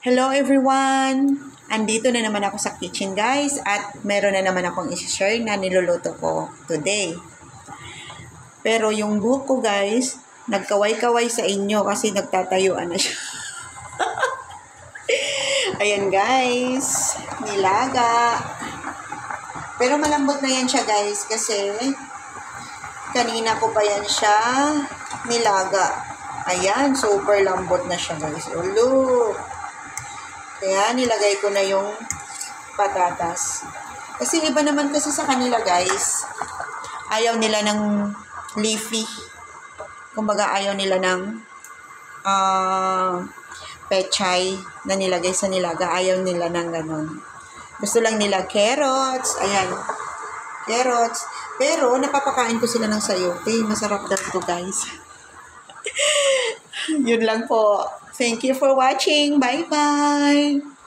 Hello everyone! Andito na naman ako sa kitchen guys at meron na naman akong i-share na niluluto ko today. Pero yung buhok ko guys, nagkaway-kaway sa inyo kasi nagtatayuan na siya. Ayan guys, nilaga. Pero malambot na yan siya guys kasi kanina ko pa yan siya nilaga. Ayan, super lambot na siya guys. Oh, look! Kaya nilagay ko na yung patatas. Kasi iba naman kasi sa kanila guys. Ayaw nila ng leafy. Kumbaga ayaw nila ng pechay na nilagay sa nilaga. Ayaw nila ng ganun. Gusto lang nila carrots. Ayan. Carrots. Pero napapakain ko sila ng sayote. Masarap daw ito guys. Yun lang po. Thank you for watching. Bye-bye!